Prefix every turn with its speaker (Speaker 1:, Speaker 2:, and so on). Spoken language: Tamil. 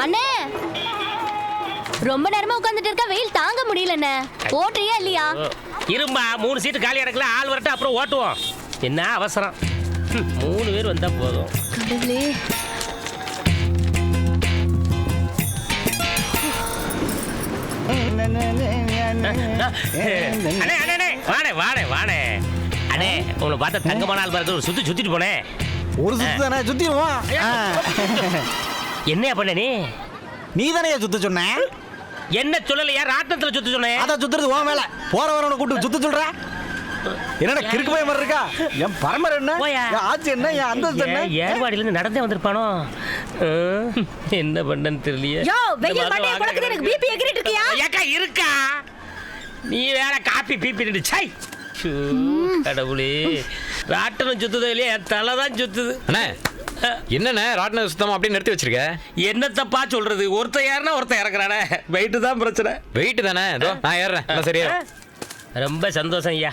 Speaker 1: அண்ணே ரொம்ப நேரமா உட்கார்ந்துட்டு இருக்க, வெயில் தாங்க முடியல அண்ணே. ஓட்டுறியா இல்லையா?
Speaker 2: இரும்பா 3 சீட்டு காலி இடக்கல, ஆள் வரட்டும் அப்புறம் ஓட்டுவோம். என்ன அவசரம், 3 பேர் வந்தா போதும்.
Speaker 1: கடவுளே.
Speaker 2: அண்ணே அண்ணே வாணே வாணே வாணே அண்ணே, உங்களை பார்த்தா தங்கமான ஆள் பார்த்து ஒரு சுத்திட்டு போனேன்.
Speaker 3: ஒரு சுத்து தானே சுத்திடுவோம்.
Speaker 2: என்ன பண்ண
Speaker 3: நீ தானே சுத்த சொன்ன?
Speaker 2: என்ன சொல்லலையா? ராட்டத்துல சுத்த சொன்னேன்.
Speaker 3: அதான் சுத்துறது உன் வேலை. போற வரவனை கூட்டு சுத்த சொல்ற. என்னடா கிறுக்கு போய் மாதிரி இருக்கா? என் பரம்பரை என்ன, என் ஆட்சி என்ன, என் அந்தஸ்து என்ன?
Speaker 2: ஏர்வாடியில இருந்து நடந்தே வந்திருப்பானோ. என்ன பண்ணன்னு தெரியலையே.
Speaker 1: எனக்கு பிபி எகிரிட்டு இருக்கியா?
Speaker 2: ஏக்கா இருக்கா, நீ வேற காப்பி பீப்பி சை. கடவுளே, ராட்டனம் சுத்துதோ இல்லையா, என் தலை தான் சுத்துது.
Speaker 4: அண்ணே என்னண்ணே ராட்டின சுத்தமா அப்படியே நிறுத்தி வச்சிருக்க?
Speaker 2: என்ன தப்பா சொல்றது, ஒருத்தன் ஏறினா ஒருத்தன் இறக்குறானே, வெயிட்டு தான் பிரச்சனை.
Speaker 4: வெயிட் தானே, நான் ஏறுறேன். சரியா?
Speaker 2: ரொம்ப சந்தோஷம் ஐயா.